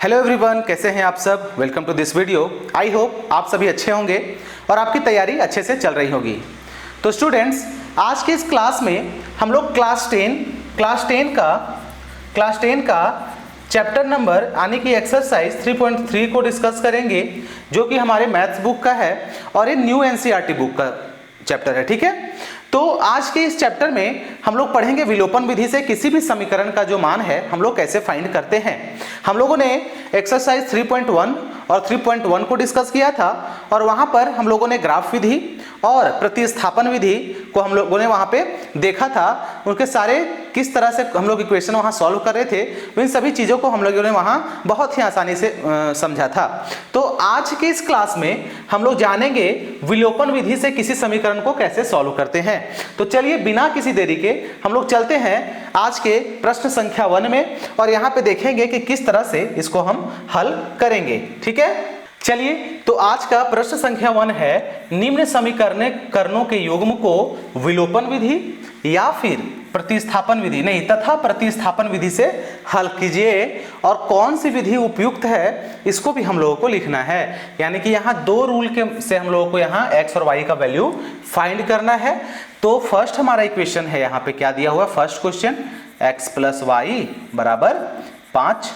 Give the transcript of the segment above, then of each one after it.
Hello everyone, कैसे हैं आप सब। Welcome to this video. I hope आप सभी अच्छे होंगे और आपकी तैयारी अच्छे से चल रही होगी। तो स्टूडेंट्स, आज के इस क्लास में हम लोग क्लास 10 का चैप्टर नंबर यानी कि एक्सरसाइज 3.3 को डिस्कस करेंगे, जो कि हमारे मैथ्स बुक का है और ये न्यू एनसीईआरटी बुक का चैप्टर है। ठीक है, तो आज के इस चैप्टर में हम लोग पढ़ेंगे विलोपन विधि से किसी भी समीकरण का जो मान है हम लोग कैसे फाइंड करते हैं। हम लोगों ने एक्सरसाइज 3.1 और 3.1 को डिस्कस किया था और वहां पर हम लोगों ने ग्राफ विधि और प्रतिस्थापन विधि को हम लोगों ने वहां पे देखा था। उनके सारे किस तरह से हम लोग इक्वेशन वहां सॉल्व कर रहे थे, इन सभी चीज़ों को हम लोगों ने वहां बहुत ही आसानी से समझा था। तो आज के इस क्लास में हम लोग जानेंगे विलोपन विधि से किसी समीकरण को कैसे सॉल्व करते हैं। तो चलिए बिना किसी देरी के हम लोग चलते हैं आज के प्रश्न संख्या 1 में और यहाँ पे देखेंगे कि किस तरह से इसको हम हल करेंगे। ठीक है, चलिए तो आज का प्रश्न संख्या 1 है, निम्न समीकरणों के युग्म को विलोपन विधि या फिर प्रतिस्थापन विधि नहीं तथा प्रतिस्थापन विधि से हल कीजिए और कौन सी विधि उपयुक्त है इसको भी हम लोगों को लिखना है। यानी कि यहाँ दो रूल के से हम लोगों को यहाँ x और y का वैल्यू फाइंड करना है। तो फर्स्ट हमारा इक्वेशन है, यहाँ पे क्या दिया हुआ है, first question x plus y बराबर 5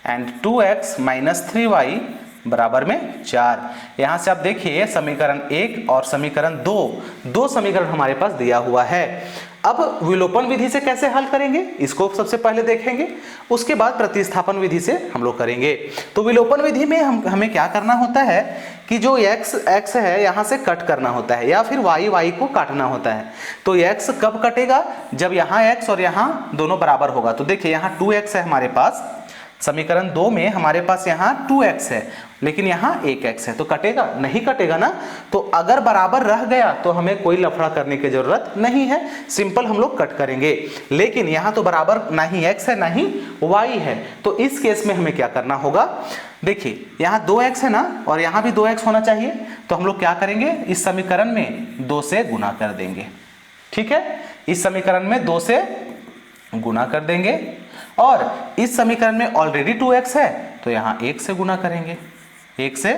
एंड 2x माइनस 3y बराबर में 4। यहां से आप देखिए समीकरण 1 और समीकरण 2 समीकरण हमारे पास दिया हुआ है। अब विलोपन विधि से कैसे हल करेंगे इसको सबसे पहले देखेंगे, उसके बाद प्रतिस्थापन विधि से हम लोग करेंगे। तो विलोपन विधि में हमें क्या करना होता है कि जो x है यहां से कट करना होता है या फिर y को काटना होता है। तो x कब कटेगा, जब यहाँ x और यहाँ दोनों बराबर होगा। तो देखिए यहाँ 2x है हमारे पास, समीकरण 2 में हमारे पास यहाँ 2x है लेकिन यहाँ 1x है, तो कटेगा नहीं, कटेगा ना। तो अगर बराबर रह गया तो हमें कोई लफड़ा करने की जरूरत नहीं है, सिंपल हम लोग कट करेंगे। लेकिन यहाँ तो बराबर ना ही x है ना ही y है, तो इस केस में हमें क्या करना होगा, देखिए यहाँ 2x है ना और यहाँ भी 2x होना चाहिए। तो हम लोग क्या करेंगे, इस समीकरण में 2 से गुना कर देंगे। ठीक है, इस समीकरण में 2 से गुना कर देंगे और इस समीकरण में ऑलरेडी 2x है तो यहाँ 1 से गुना करेंगे, 1 से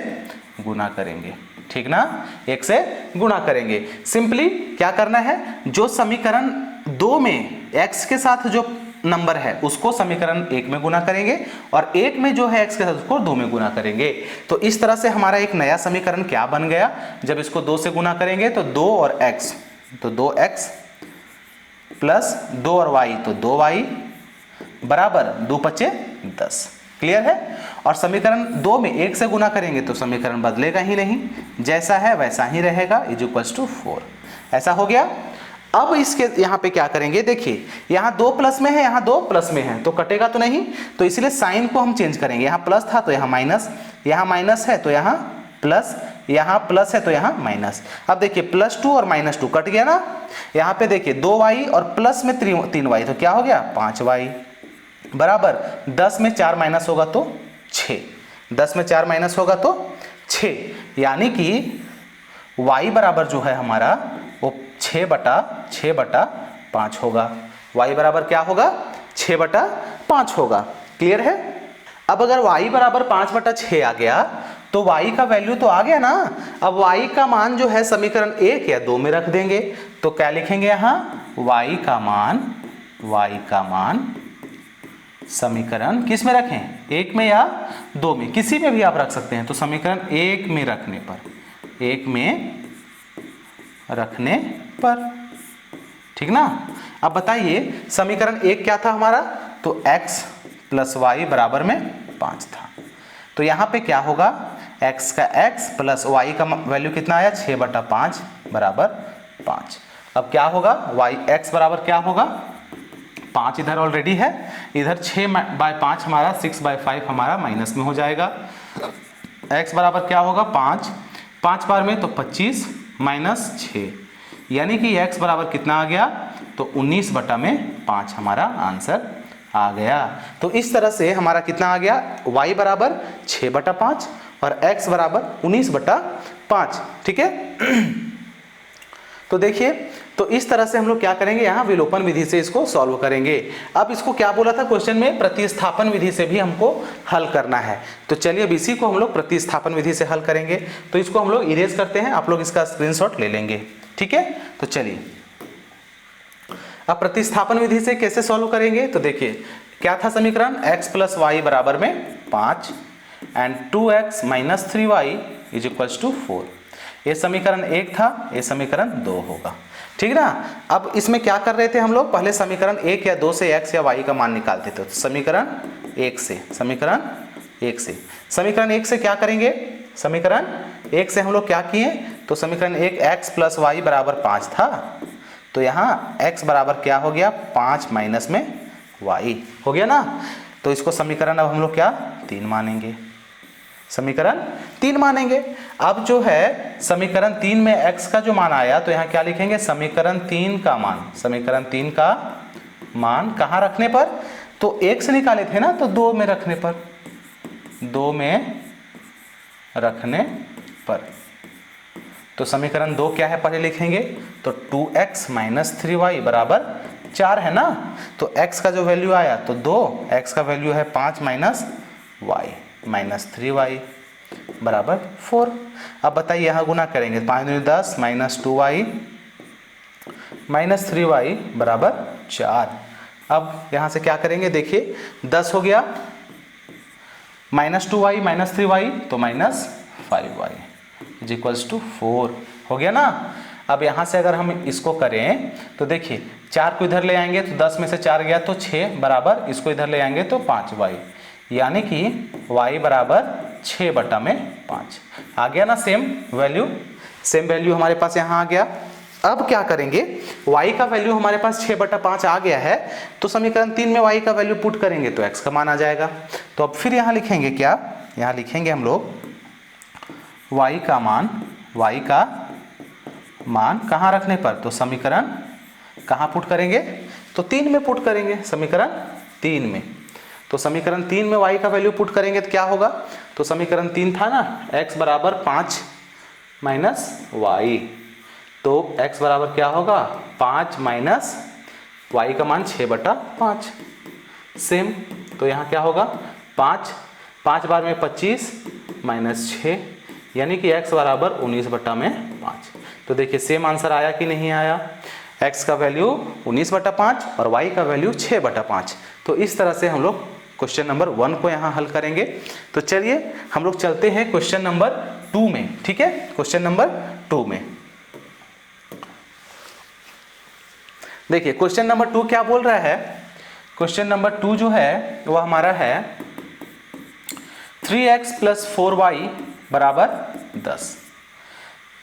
गुना करेंगे। ठीक ना, 1 से गुना करेंगे। सिंपली क्या करना है, जो समीकरण 2 में x के साथ जो नंबर है उसको समीकरण 1 में गुना करेंगे और 1 में जो है x के साथ उसको 2 में गुना करेंगे। तो इस तरह से हमारा एक नया समीकरण क्या बन गया, जब इसको 2 से गुना करेंगे तो 2 और x, तो 2x प्लस 2 और y तो 2y बराबर 2 पचे 10। क्लियर है। और समीकरण 2 में 1 से गुना करेंगे तो समीकरण बदलेगा ही नहीं, जैसा है वैसा ही रहेगा, इज 4। ऐसा हो गया। अब इसके यहाँ पे क्या करेंगे, देखिए यहाँ 2 प्लस में है, यहाँ 2 प्लस में है, तो कटेगा तो नहीं, तो इसलिए साइन को हम चेंज करेंगे। यहाँ प्लस था तो यहाँ माइनस, यहाँ माइनस है तो यहाँ प्लस, यहाँ प्लस है तो यहाँ माइनस। अब देखिए +2 और -2 कट गया ना। यहाँ पे देखिए 2y और प्लस में 3y तो क्या हो गया 5y बराबर 10 में 4 माइनस होगा तो 6, 10 में 4 माइनस होगा तो 6, यानी कि y बराबर जो है हमारा वो 6/5 होगा। y बराबर क्या होगा, 6/5 होगा। क्लियर है। अब अगर y बराबर 5/6 आ गया तो y का वैल्यू तो आ गया ना। अब y का मान जो है समीकरण 1 या 2 में रख देंगे। तो क्या लिखेंगे यहाँ, y का मान समीकरण किस में रखें, 1 में या 2 में, किसी में भी आप रख सकते हैं। तो समीकरण 1 में रखने पर, ठीक ना। अब बताइए समीकरण 1 क्या था हमारा, तो x प्लस y बराबर में 5 था। तो यहाँ पे क्या होगा, x का x प्लस y का वैल्यू कितना आया, 6/5 बराबर 5। अब क्या होगा, x बराबर क्या होगा, 5 इधर ऑलरेडी है, इधर 6/5 हमारा 6/5 हमारा माइनस में हो जाएगा। x बराबर क्या होगा 5 बार में तो 25 माइनस 6, यानी कि x बराबर कितना आ गया, तो 19/5 हमारा आंसर आ गया। तो इस तरह से हमारा कितना आ गया, y बराबर 6/5 और x बराबर 19/5। ठीक है। तो देखिए तो इस तरह से हम लोग क्या करेंगे, यहाँ विलोपन विधि से इसको सॉल्व करेंगे। अब इसको क्या बोला था क्वेश्चन में, प्रतिस्थापन विधि से भी हमको हल करना है। तो चलिए अब इसी को हम लोग प्रतिस्थापन विधि से हल करेंगे। तो इसको हम लोग इरेज करते हैं, आप लोग इसका स्क्रीनशॉट ले लेंगे, ठीक है। तो चलिए अब प्रतिस्थापन विधि से कैसे सॉल्व करेंगे, तो देखिए क्या था समीकरण, x प्लस वाई बराबर में 5 and 2x minus 3y is equals to 4। ये समीकरण 1 था, ये समीकरण 2 होगा, ठीक ना। अब इसमें क्या कर रहे थे हम लोग, पहले समीकरण 1 या 2 से x या y का मान निकालते थे। तो समीकरण 1 से, समीकरण 1 से, समीकरण 1 से क्या करेंगे, समीकरण 1 से हम लोग क्या किए, तो समीकरण 1 x प्लस वाई बराबर 5 था, तो यहाँ x बराबर क्या हो गया, 5 माइनस में y हो गया ना। तो इसको समीकरण अब हम लोग क्या 3 मानेंगे, समीकरण 3 मानेंगे। अब जो है समीकरण 3 में x का जो मान आया, तो यहाँ क्या लिखेंगे, समीकरण 3 का मान, समीकरण 3 का मान कहाँ रखने पर, तो 1 से निकाले थे ना, तो 2 में रखने पर, 2 में रखने पर। तो समीकरण 2 क्या है पहले लिखेंगे, तो 2x माइनस 3y बराबर 4 है ना। तो x का जो वैल्यू आया तो 2, x का वैल्यू है 5 माइनस y माइनस 3y बराबर 4। अब बताइए यहाँ गुना करेंगे, 5 दूनी 10 माइनस 2y माइनस 3y बराबर 4। अब यहाँ से क्या करेंगे, देखिए 10 हो गया, माइनस 2y माइनस 3y तो minus 5y is equals to 4 हो गया ना। अब यहाँ से अगर हम इसको करें तो देखिए 4 को इधर ले आएंगे तो 10 में से 4 गया तो 6 बराबर, इसको इधर ले आएंगे तो 5y, यानी कि y बराबर 6 बटा में 5 आ गया ना। सेम वैल्यू हमारे पास यहाँ आ गया। अब क्या करेंगे, y का वैल्यू हमारे पास 6 बटा 5 आ गया है, तो समीकरण 3 में y का वैल्यू पुट करेंगे तो x का मान आ जाएगा। तो अब फिर यहाँ लिखेंगे क्या, यहाँ लिखेंगे हम लोग y का मान कहाँ रखने पर, तो समीकरण कहाँ पुट करेंगे, तो 3 में पुट करेंगे, समीकरण 3 में। तो समीकरण 3 में y का वैल्यू पुट करेंगे तो क्या होगा, तो समीकरण 3 था ना, x बराबर 5 माइनस y, तो x बराबर क्या होगा, 5 माइनस y का मान 6 बटा 5 सेम। तो यहाँ क्या होगा, 5 बार में 25 माइनस 6, यानी कि x बराबर 19 बटा में 5। तो देखिए सेम आंसर आया कि नहीं आया, x का वैल्यू 19 बटा 5 और y का वैल्यू 6 बटा 5। तो इस तरह से हम लोग क्वेश्चन नंबर 1 को यहाँ हल करेंगे। तो चलिए हम लोग चलते हैं क्वेश्चन नंबर 2 में, ठीक है। क्वेश्चन नंबर 2 में देखिए क्वेश्चन नंबर 2 क्या बोल रहा है, क्वेश्चन नंबर 2 जो है वह हमारा है 3x प्लस 4y बराबर 10,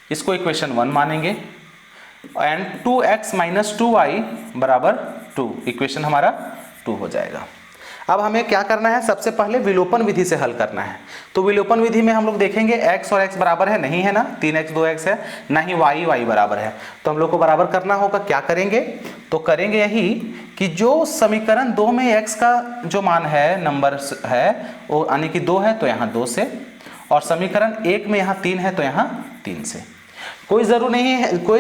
इसको इक्वेशन 1 मानेंगे, एंड 2x माइनस 2y बराबर 2, इक्वेशन हमारा 2 हो जाएगा। अब हमें क्या करना है, सबसे पहले विलोपन विधि से हल करना है। तो विलोपन विधि में हम लोग देखेंगे x और x बराबर है, नहीं है ना, 3x 2x है, ना ही y बराबर है। तो हम लोग को बराबर करना होगा, क्या करेंगे, तो करेंगे यही कि जो समीकरण 2 में x का जो मान है, नंबर है वो यानी कि 2 है तो यहाँ 2 से, और समीकरण 1 में यहाँ 3 है तो यहाँ 3 से। कोई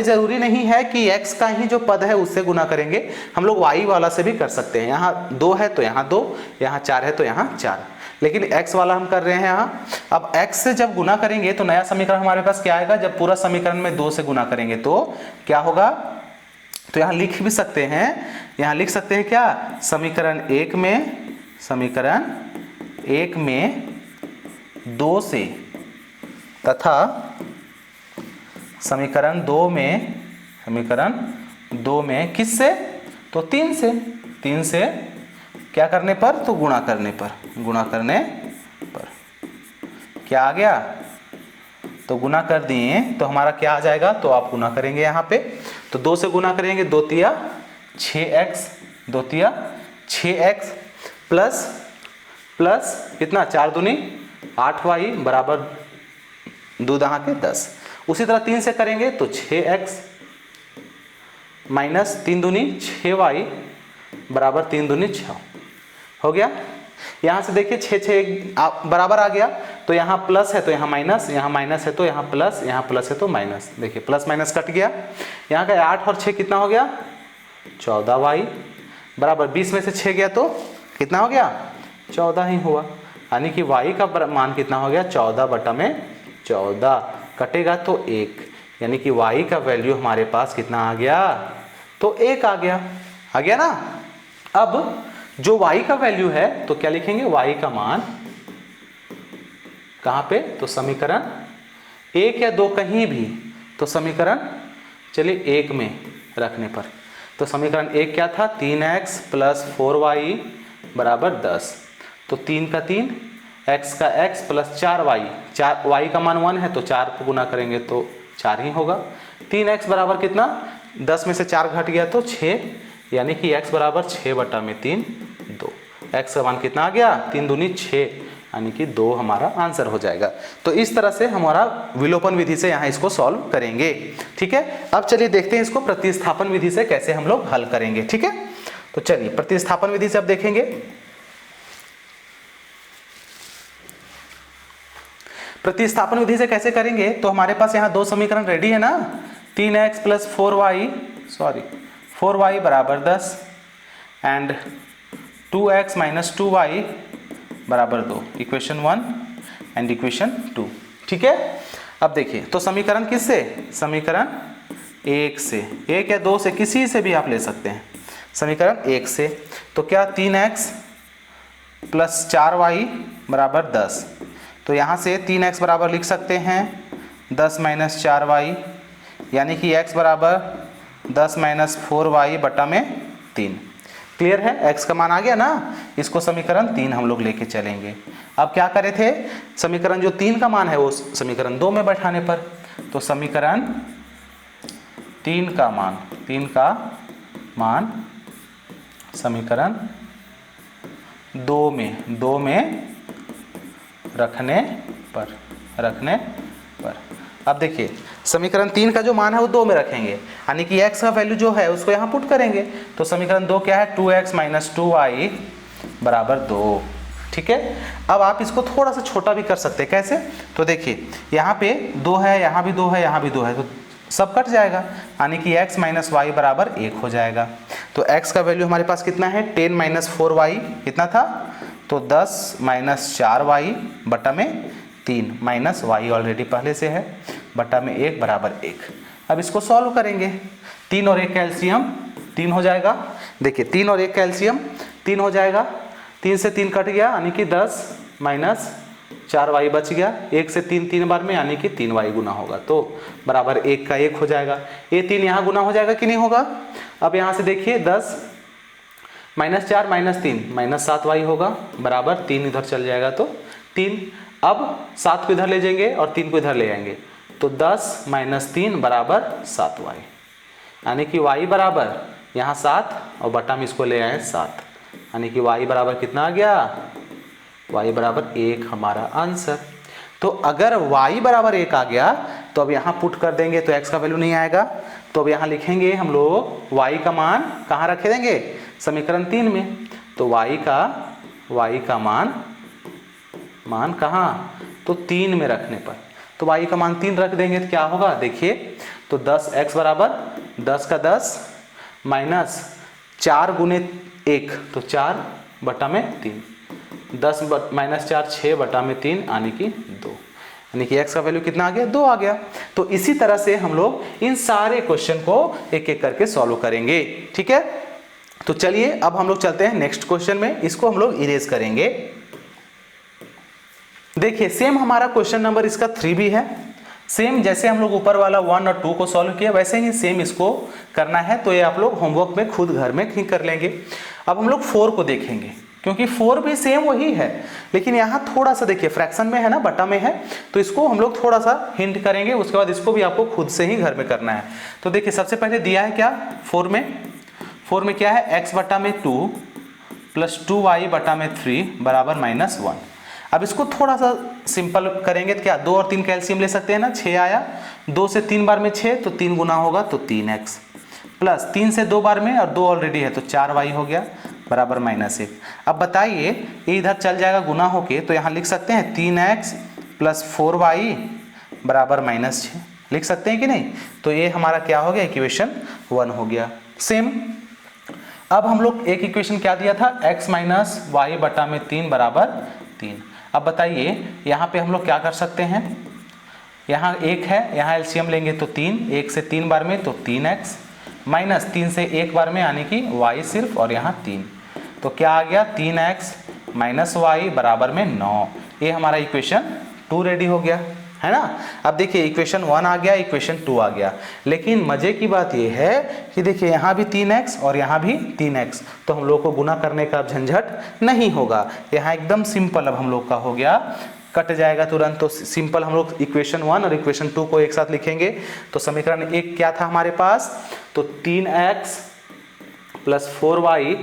ज़रूरी नहीं है कि x का ही जो पद है उससे गुना करेंगे, हम लोग y वाला से भी कर सकते हैं। यहाँ 2 है तो यहाँ 2, यहाँ 4 है तो यहाँ 4, लेकिन x वाला हम कर रहे हैं यहाँ। अब x से जब गुना करेंगे तो नया समीकरण हमारे पास क्या आएगा, जब पूरा समीकरण में 2 से गुना करेंगे तो क्या होगा, तो यहाँ लिख भी सकते हैं, यहाँ लिख सकते हैं क्या, समीकरण 1 में 2 से तथा समीकरण 2 में किससे, तो 3 से क्या करने पर, तो गुणा करने पर क्या आ गया, तो गुना कर दिए तो हमारा क्या आ जाएगा, तो आप गुना करेंगे यहाँ पे, तो 2 से गुना करेंगे, 2 तिया 6x प्लस कितना, 4 दूनी 8y बराबर 2 दहा के 10। उसी तरह 3 से करेंगे तो 6x माइनस 3 दूनी 6y बराबर 3 दूनी 6 हो गया। यहाँ से देखिए 6 6 बराबर आ गया, तो यहाँ प्लस है तो यहाँ माइनस, यहाँ माइनस है तो यहाँ प्लस, यहाँ प्लस है तो माइनस। देखिए प्लस माइनस कट गया। यहाँ का 8 और 6 कितना हो गया 14y बराबर 20 में से 6 गया तो कितना हो गया 14 ही हुआ। यानी कि y का मान कितना हो गया 14 बटा में 14, कटेगा तो 1, यानी कि y का वैल्यू हमारे पास कितना आ गया तो 1 आ गया ना। अब जो y का वैल्यू है तो क्या लिखेंगे, y का मान कहाँ पे, तो समीकरण 1 या 2 कहीं भी, तो समीकरण चलिए 1 में रखने पर, तो समीकरण 1 क्या था 3x प्लस 4y बराबर 10, तो 3 का 3 x का x प्लस 4y, y का मान 1 है तो 4 को गुना करेंगे तो 4 ही होगा। 3x बराबर कितना 10 में से 4 घट गया तो 6, यानी कि x बराबर 6 बटा में 3 2, x का मान कितना आ गया 3 दूनी 6, यानी कि 2 हमारा आंसर हो जाएगा। तो इस तरह से हमारा विलोपन विधि से यहाँ इसको सॉल्व करेंगे। ठीक है, अब चलिए देखते हैं इसको प्रतिस्थापन विधि से कैसे हम लोग हल करेंगे। ठीक है, तो चलिए प्रतिस्थापन विधि से अब देखेंगे। प्रतिस्थापन विधि से कैसे करेंगे, तो हमारे पास यहाँ 2 समीकरण रेडी है ना, 3x प्लस 4y बराबर 10 एंड 2x माइनस 2y बराबर 2, इक्वेशन 1 एंड इक्वेशन 2। ठीक है, अब देखिए तो समीकरण किससे, समीकरण 1 से, 1 या 2 से, किसी से भी आप ले सकते हैं। समीकरण 1 से तो क्या 3x प्लस 4y बराबर 10, तो यहाँ से 3x बराबर लिख सकते हैं 10 माइनस 4y, यानी कि x बराबर 10 माइनस 4y बटा में 3। क्लियर है, x का मान आ गया ना, इसको समीकरण 3 हम लोग लेके चलेंगे। अब क्या करे थे, समीकरण जो 3 का मान है वो समीकरण 2 में बैठाने पर, तो समीकरण 3 का मान समीकरण 2 में रखने पर। अब देखिए समीकरण 3 का जो मान है वो 2 में रखेंगे, यानी कि x का वैल्यू जो है उसको यहाँ पुट करेंगे, तो समीकरण 2 क्या है 2x माइनस 2y बराबर 2। ठीक है, अब आप इसको थोड़ा सा छोटा भी कर सकते हैं, कैसे, तो देखिए यहाँ पे 2 है, यहाँ भी 2 है, यहाँ भी 2 है, तो सब कट जाएगा, यानी कि x माइनस वाई बराबर 1 हो जाएगा। तो x का वैल्यू हमारे पास कितना है 10 माइनस 4y कितना था, तो 10 माइनस 4y बटा में 3, माइनस y ऑलरेडी पहले से है, बटा में 1 बराबर 1। अब इसको सॉल्व करेंगे, 3 और 1 का एलसीएम 3 हो जाएगा। देखिए 3 और 1 का एलसीएम 3 हो जाएगा, 3 से 3 कट गया, यानी कि 10 माइनस 4y बच गया, 1 से 3 3 बार में, यानी कि 3y गुना होगा, तो बराबर 1 का 1 हो जाएगा। ये 3 यहाँ गुना हो जाएगा कि नहीं होगा। अब यहाँ से देखिए 10 माइनस 4 माइनस 3 माइनस 7y होगा, बराबर 3 इधर चल जाएगा तो 3। अब 7 को इधर ले जाएंगे और 3 को इधर ले आएंगे, तो 10 माइनस 3 बराबर 7y, यानी कि y बराबर यहाँ 7 और बटा में इसको ले आए 7, यानी कि y बराबर कितना आ गया, y बराबर 1 हमारा आंसर। तो अगर y बराबर 1 आ गया तो अब यहाँ पुट कर देंगे तो x का वैल्यू नहीं आएगा, तो अब यहाँ लिखेंगे हम लोग y का मान कहाँ रखे देंगे, समीकरण 3 में। तो y का मान कहाँ, तो 3 में रखने पर, तो y का मान 3 रख देंगे तो क्या होगा, देखिए तो 10x बराबर 10 का 10 माइनस 4 गुने 1, तो 4 बटा में 3, 10 माइनस 4 6 बटा में 3, यानी कि 2, यानी कि x का वैल्यू कितना आ गया, 2 आ गया। तो इसी तरह से हम लोग इन सारे क्वेश्चन को एक एक करके सॉल्व करेंगे। ठीक है, तो चलिए अब हम लोग चलते हैं नेक्स्ट क्वेश्चन में, इसको हम लोग इरेज करेंगे। देखिए सेम हमारा क्वेश्चन नंबर इसका 3 भी है, सेम जैसे हम लोग ऊपर वाला 1 और 2 को सॉल्व किया वैसे ही सेम इसको करना है, तो ये आप लोग होमवर्क में खुद घर में ही कर लेंगे। अब हम लोग 4 को देखेंगे, क्योंकि 4 भी सेम वही है, लेकिन यहाँ थोड़ा सा देखिए फ्रैक्शन में है ना, बटा में है, तो इसको हम लोग थोड़ा सा हिंट करेंगे, उसके बाद इसको भी आपको खुद से ही घर में करना है। तो देखिए सबसे पहले दिया है क्या 4 में क्या है x बटा में 2 प्लस 2y बटा में 3 बराबर -1। अब इसको थोड़ा सा सिंपल करेंगे तो क्या 2 और 3 कैल्शियम ले सकते हैं ना, 6 आया, 2 से 3 बार में 6 तो 3 गुना होगा तो 3x, प्लस 3 से 2 बार में और 2 ऑलरेडी है तो 4y हो गया, बराबर -1। अब बताइए ये इधर चल जाएगा गुना होके, तो यहाँ लिख सकते हैं 3x + 4y बराबर -6, लिख सकते हैं कि नहीं। तो ये हमारा क्या हो गया, इक्वेशन 1 हो गया। सेम अब हम लोग एक इक्वेशन क्या दिया था, x - y बटा में 3 बराबर 3। अब बताइए यहाँ पे हम लोग क्या कर सकते हैं, यहाँ 1 है, यहाँ एलसीएम लेंगे तो 3, 1 से 3 बार में तो 3x माइनस 3 से 1 बार में यानी कि y सिर्फ, और यहाँ 3, तो क्या आ गया 3x - y बराबर में 9। ये हमारा इक्वेशन 2 रेडी हो गया है ना। अब देखिए इक्वेशन 1 आ गया, इक्वेशन 2 आ गया, लेकिन मजे की बात यह है कि देखिए यहाँ भी 3x और यहाँ भी 3x, तो हम लोग को गुना करने का झंझट नहीं होगा, यहाँ एकदम सिंपल अब हम लोग का हो गया, कट जाएगा तुरंत। तो सिंपल हम लोग इक्वेशन 1 और इक्वेशन 2 को एक साथ लिखेंगे। तो समीकरण 1 क्या था हमारे पास, तो 3x + 4y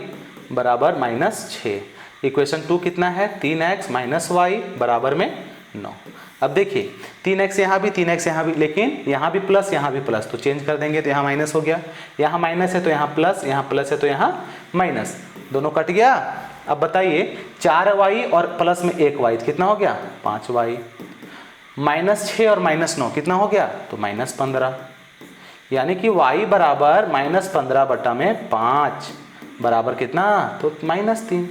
बराबर -6। इक्वेशन 2 कितना है, 3x - y बराबर में 9। अब देखिए 3x यहाँ भी 3x यहाँ भी, लेकिन यहाँ भी प्लस यहाँ भी प्लस, तो चेंज कर देंगे तो यहाँ माइनस हो गया, यहाँ माइनस है तो यहाँ प्लस है तो यहाँ माइनस, दोनों कट गया। अब बताइए 4y और प्लस में 1y कितना हो गया, 5y, -6 और -9 कितना हो गया, तो -15, यानी कि y बराबर -15 बटा में 5 बराबर कितना, तो -3।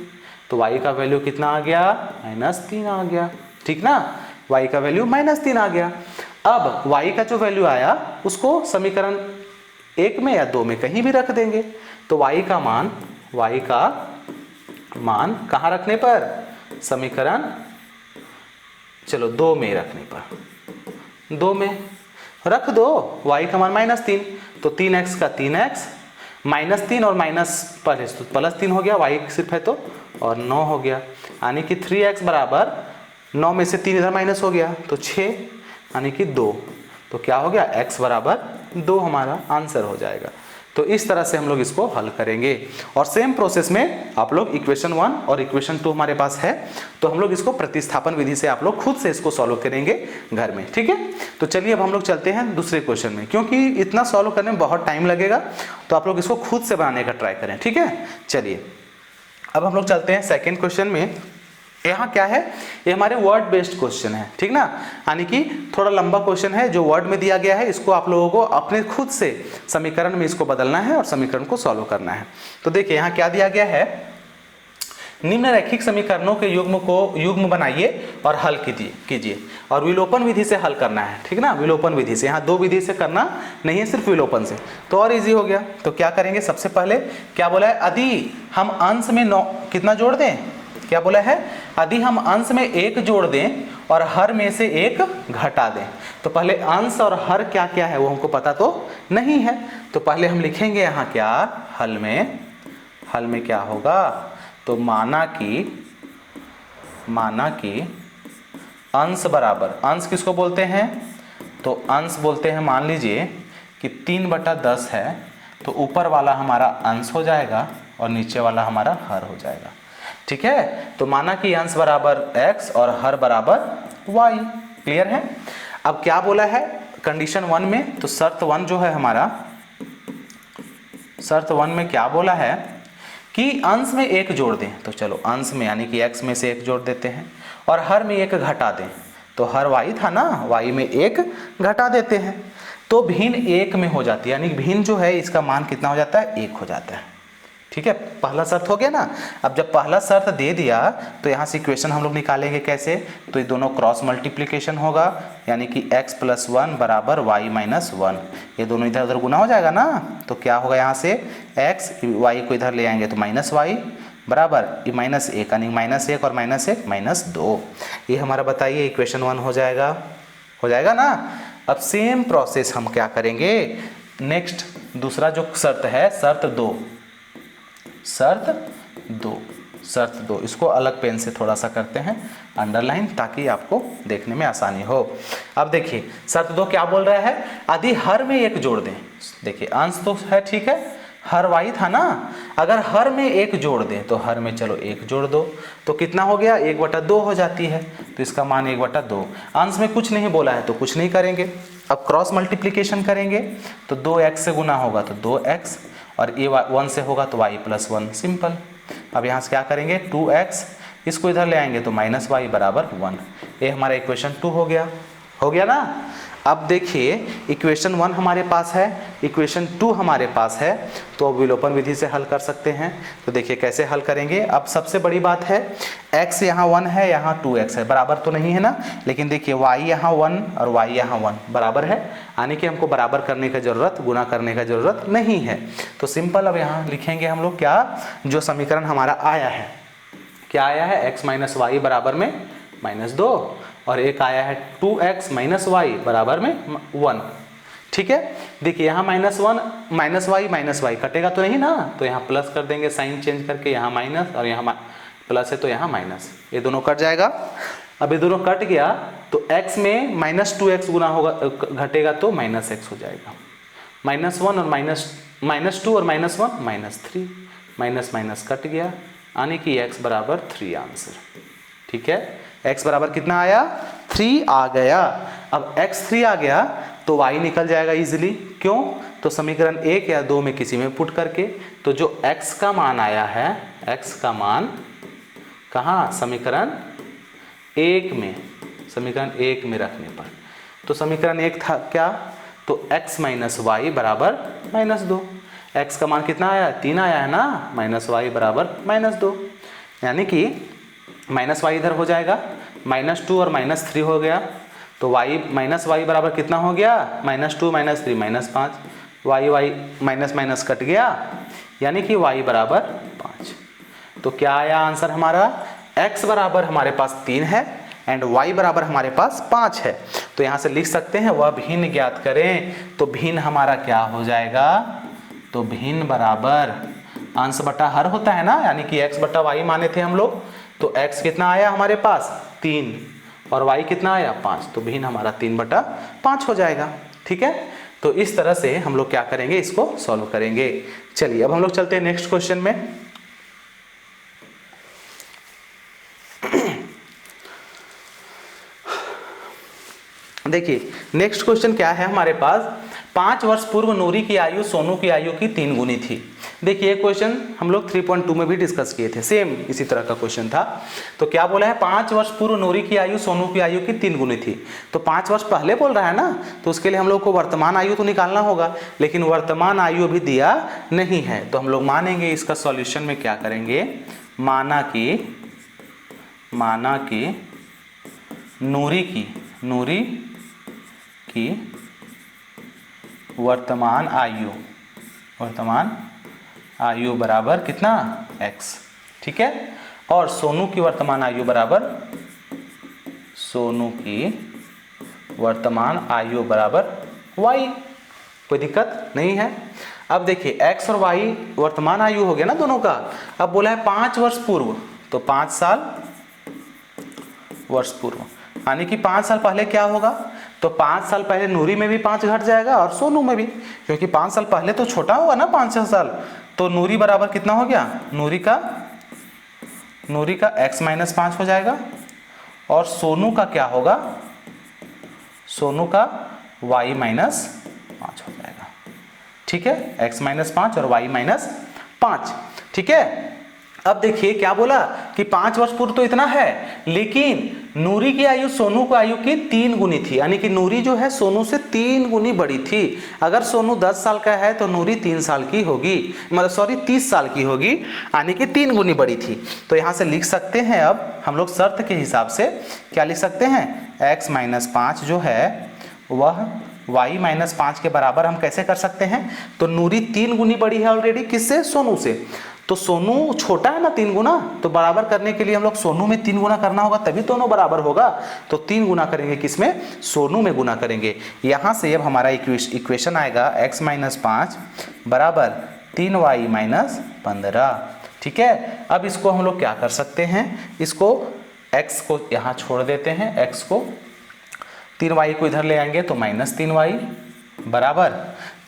तो y का वैल्यू कितना आ गया, -3 आ गया, ठीक ना, y का वैल्यू -3 आ गया। अब y का जो वैल्यू आया उसको समीकरण 1 में या 2 में कहीं भी रख देंगे, तो y का मान कहाँ रखने पर, समीकरण चलो 2 में रखने पर, 2 में रख दो, y का मान -3, तो 3x का 3x -3 और माइनस पहले तो +3 हो गया, y सिर्फ है तो, और 9 हो गया, यानी कि 3x बराबर 9 में से 3 इधर माइनस हो गया तो 6 यानी कि 2, तो क्या हो गया x बराबर 2 हमारा आंसर हो जाएगा। तो इस तरह से हम लोग इसको हल करेंगे, और सेम प्रोसेस में आप लोग इक्वेशन 1 और इक्वेशन 2 हमारे पास है, तो हम लोग इसको प्रतिस्थापन विधि से आप लोग खुद से इसको सॉल्व करेंगे घर में, ठीक है। तो चलिए अब हम लोग चलते हैं दूसरे क्वेश्चन में, क्योंकि इतना सॉल्व करने में बहुत टाइम लगेगा, तो आप लोग इसको खुद से बनाने का ट्राई करें, ठीक है। चलिए अब हम लोग चलते हैं सेकेंड क्वेश्चन में। यहाँ क्या है, ये हमारे वर्ड बेस्ड क्वेश्चन है, ठीक ना, यानी कि थोड़ा लंबा क्वेश्चन है, जो वर्ड में दिया गया है इसको आप लोगों को अपने खुद से समीकरण में इसको बदलना है और समीकरण को सॉल्व करना है। तो देखिए यहाँ क्या दिया गया है, निम्नरेखिक समीकरणों के युग्म बनाइए और हल कीजिए, और विलोपन विधि से हल करना है, ठीक ना, विलोपन विधि से, यहाँ 2 विधि से करना नहीं है, सिर्फ विलोपन से, तो और इजी हो गया। तो क्या करेंगे, सबसे पहले क्या बोला है, यदि हम अंश में 9 कितना जोड़ दें, क्या बोला है, यदि हम अंश में 1 जोड़ दें और हर में से 1 घटा दें। तो पहले अंश और हर क्या क्या है वो हमको पता तो नहीं है, तो पहले हम लिखेंगे यहाँ क्या, हल में क्या होगा, तो माना कि अंश बराबर, अंश किसको बोलते हैं, तो अंश बोलते हैं, मान लीजिए कि 3/10 है, तो ऊपर वाला हमारा अंश हो जाएगा और नीचे वाला हमारा हर हो जाएगा, ठीक है। तो माना कि अंश बराबर x और हर बराबर y, क्लियर है। अब क्या बोला है कंडीशन 1 में, तो शर्त 1 जो है हमारा, शर्त 1 में क्या बोला है कि अंश में 1 जोड़ दें, तो चलो अंश में यानी कि x में से 1 जोड़ देते हैं, और हर में 1 घटा दें, तो हर y था ना, y में 1 घटा देते हैं, तो भिन्न 1 में हो जाती है, यानी भिन्न जो है इसका मान कितना हो जाता है, 1 हो जाता है, ठीक है। पहला शर्त हो गया ना। अब जब पहला शर्त दे दिया तो यहाँ से इक्वेशन हम लोग निकालेंगे कैसे, तो ये दोनों क्रॉस मल्टीप्लिकेशन होगा, यानी कि x + 1 बराबर y - 1, ये दोनों इधर उधर गुना हो जाएगा ना, तो क्या होगा, यहाँ से x y को इधर ले आएंगे तो -y बराबर ये -1, यानी -1 और -1 -2, ये हमारा बताइए इक्वेशन 1 हो जाएगा ना। अब सेम प्रोसेस हम क्या करेंगे, नेक्स्ट दूसरा जो शर्त है, शर्त दो, इसको अलग पेन से थोड़ा सा करते हैं अंडरलाइन, ताकि आपको देखने में आसानी हो। अब देखिए शर्त 2 क्या बोल रहा है, यदि हर में 1 जोड़ दें, देखिए अंश तो है, ठीक है, हर y था ना, अगर हर में 1 जोड़ दें तो हर में चलो 1 जोड़ दो, तो कितना हो गया, 1/2 हो जाती है, तो इसका मान 1/2। अंश में कुछ नहीं बोला है तो कुछ नहीं करेंगे। अब क्रॉस मल्टीप्लिकेशन करेंगे तो 2x से गुना होगा तो 2x, और ये 1 से होगा तो y + 1, सिंपल। अब यहाँ से क्या करेंगे 2x, इसको इधर ले आएंगे तो माइनस वाई बराबर 1। ये हमारा इक्वेशन 2 हो गया ना। अब देखिए इक्वेशन 1 हमारे पास है, इक्वेशन 2 हमारे पास है, तो अब विलोपन विधि से हल कर सकते हैं। तो देखिए कैसे हल करेंगे। अब सबसे बड़ी बात है x यहाँ 1 है, यहाँ 2x है, बराबर तो नहीं है ना, लेकिन देखिए y यहाँ 1 और y यहाँ 1 बराबर है, यानी कि हमको बराबर करने की ज़रूरत, गुना करने का ज़रूरत नहीं है। तो सिंपल अब यहाँ लिखेंगे हम लोग क्या, जो समीकरण हमारा आया है, क्या आया है, x माइनस वाई बराबर में -2, और एक आया है 2x माइनस वाई बराबर में 1। ठीक है, देखिए यहाँ -1 माइनस वाई कटेगा तो नहीं ना, तो यहाँ प्लस कर देंगे, साइन चेंज करके, यहाँ माइनस और यहाँ प्लस है तो यहाँ माइनस, ये दोनों कट जाएगा। अब ये दोनों कट गया तो x में -2x गुना होगा, घटेगा तो -x हो जाएगा। -1 और -2 और -1 -3, माइनस माइनस कट गया, यानी कि x बराबर 3 आंसर। ठीक है, x बराबर कितना आया, 3 आ गया। अब x 3 आ गया तो y निकल जाएगा इजीली, क्यों, तो समीकरण 1 या 2 में किसी में पुट करके, तो जो x का मान आया है, x का मान कहाँ, समीकरण 1 में, समीकरण 1 में रखने पर, तो समीकरण 1 था क्या, तो x माइनस वाई बराबर -2, x का मान कितना आया, 3 आया है ना, माइनस वाई बराबर -2, यानी कि माइनस वाई इधर हो जाएगा, -2 और -3 हो गया, तो y माइनस वाई बराबर कितना हो गया, -2 -3 -5, y माइनस माइनस कट गया, यानी कि y बराबर 5। तो क्या आया आंसर हमारा, x बराबर हमारे पास 3 है एंड y बराबर हमारे पास 5 है। तो यहाँ से लिख सकते हैं वह भिन्न ज्ञात करें, तो भिन्न हमारा क्या हो जाएगा, तो भिन्न बराबर अंश बटा हर होता है ना, यानी कि x बटा y माने थे हम लोग, तो x कितना आया हमारे पास 3 और y कितना आया 5, तो भिन्न हमारा 3/5 हो जाएगा। ठीक है, तो इस तरह से हम लोग क्या करेंगे, इसको सॉल्व करेंगे। चलिए अब हम लोग चलते हैं नेक्स्ट क्वेश्चन में। देखिए नेक्स्ट क्वेश्चन क्या है हमारे पास, 5 वर्ष पूर्व नूरी की आयु सोनू की आयु की 3 गुनी थी। देखिए क्वेश्चन हम लोग 3.2 में भी डिस्कस किए थे, सेम इसी तरह का क्वेश्चन था। तो क्या बोला है, 5 वर्ष पूर्व नूरी की आयु सोनू की आयु की 3 गुनी थी। तो 5 वर्ष पहले बोल रहा है ना, तो उसके लिए हम लोग को वर्तमान आयु तो निकालना होगा, लेकिन वर्तमान आयु अभी दिया नहीं है। तो हम लोग मानेंगे इसका सॉल्यूशन में क्या करेंगे, माना कि नूरी की वर्तमान आयु बराबर कितना x। ठीक है, और सोनू की वर्तमान आयु बराबर y। कोई दिक्कत नहीं है। अब देखिए x और y वर्तमान आयु हो गया ना दोनों का। अब बोला है 5 वर्ष पूर्व, तो 5 वर्ष पूर्व, यानी कि 5 साल पहले क्या होगा, तो 5 साल पहले नूरी में भी 5 घट जाएगा और सोनू में भी, क्योंकि 5 साल पहले तो छोटा होगा ना 5-6 साल। तो नूरी बराबर कितना हो गया, नूरी का x माइनस 5 हो जाएगा, और सोनू का क्या होगा, सोनू का y माइनस 5 हो जाएगा। ठीक है, x माइनस 5 और y माइनस 5। ठीक है, अब देखिए क्या बोला कि 5 वर्ष पूर्व तो इतना है, लेकिन नूरी की आयु सोनू की आयु की 3 गुनी थी, यानी कि नूरी जो है सोनू से 3 गुनी बड़ी थी। अगर सोनू 10 साल का है तो नूरी 3 साल की होगी, मतलब सॉरी 30 साल की होगी, यानी कि 3 गुनी बड़ी थी। तो यहाँ से लिख सकते हैं, अब हम लोग शर्त के हिसाब से क्या लिख सकते हैं, x माइनस 5 जो है वह y माइनस 5 के बराबर हम कैसे कर सकते हैं, तो नूरी 3 गुनी बड़ी है ऑलरेडी, किससे, सोनू से। तो सोनू छोटा है ना 3 गुना, तो बराबर करने के लिए हम लोग सोनू में 3 गुना करना होगा, तभी दोनों बराबर होगा। तो 3 गुना करेंगे किसमें, सोनू में गुना करेंगे। यहाँ से अब हमारा इक्वेशन आएगा x माइनस 5 बराबर 3y माइनस 15। ठीक है, अब इसको हम लोग क्या कर सकते हैं, इसको x को यहाँ छोड़ देते हैं, x को 3y को इधर ले आएंगे तो -3y बराबर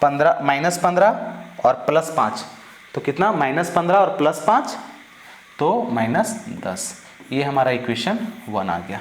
15 -15 और +5, तो कितना, -15 और +5 तो -10। ये हमारा इक्वेशन 1 आ गया।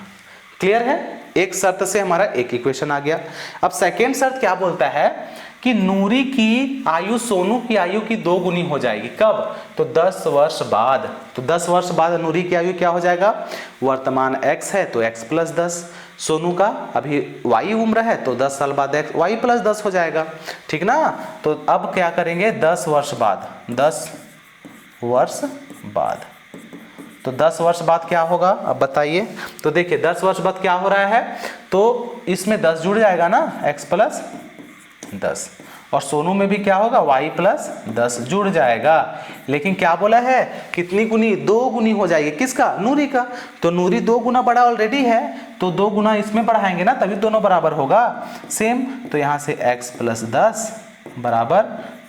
क्लियर है, एक शर्त से हमारा एक इक्वेशन आ गया। अब सेकेंड शर्त क्या बोलता है कि नूरी की आयु सोनू की आयु की 2 गुनी हो जाएगी। कब? तो 10 वर्ष बाद। तो 10 वर्ष बाद नूरी की आयु क्या हो जाएगा? वर्तमान x है तो x + 10, सोनू का अभी y उम्र है तो 10 साल बाद x y + 10 हो जाएगा, ठीक ना। तो अब क्या करेंगे? 10 वर्ष बाद, 10 वर्ष बाद। तो 10 वर्ष बाद क्या होगा अब बताइए। तो देखिए 10 वर्ष बाद क्या हो रहा है, तो इसमें 10 जुड़ जाएगा ना, x + 10, और सोनू में भी क्या होगा? y + 10 जुड़ जाएगा। लेकिन क्या बोला है? कितनी गुनी? 2 गुनी हो जाएगी। किसका? नूरी का। तो नूरी 2 गुना बड़ा ऑलरेडी है, तो 2 गुना इसमें बढ़ाएंगे ना, तभी दोनों बराबर होगा सेम। तो यहाँ से x + 10 बराबर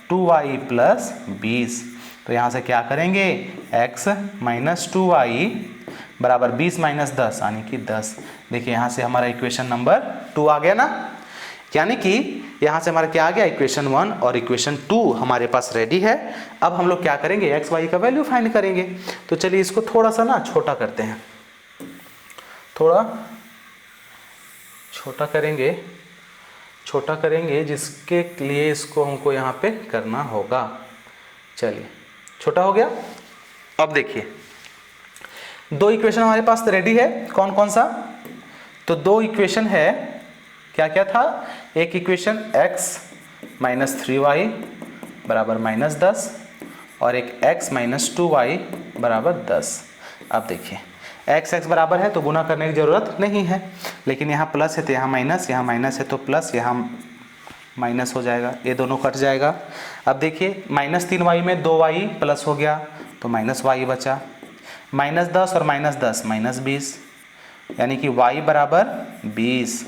2y + 20। तो यहाँ से क्या करेंगे? x - 2y बराबर 20 - 10 यानी कि 10। देखिए यहाँ से हमारा इक्वेशन नंबर 2 आ गया ना, यानी कि यहाँ से हमारा क्या आ गया? इक्वेशन 1 और इक्वेशन 2 हमारे पास रेडी है। अब हम लोग क्या करेंगे? एक्स वाई का वैल्यू फाइंड करेंगे। तो चलिए इसको थोड़ा सा ना छोटा करते हैं, थोड़ा छोटा करेंगे जिसके लिए इसको हमको यहाँ पे करना होगा। चलिए छोटा हो गया। अब देखिए 2 इक्वेशन हमारे पास रेडी है। कौन कौन सा? तो 2 इक्वेशन है। क्या क्या था? एक इक्वेशन x - 3y बराबर -10 और एक x - 2y बराबर 10। अब देखिए x बराबर है तो गुना करने की जरूरत नहीं है, लेकिन यहाँ प्लस है तो यहाँ माइनस, यहाँ माइनस है तो प्लस, यहाँ माइनस हो जाएगा, ये दोनों कट जाएगा। अब देखिए -3y में 2y प्लस हो गया तो -y बचा, -10 और -10 -20, यानी कि y बराबर 20,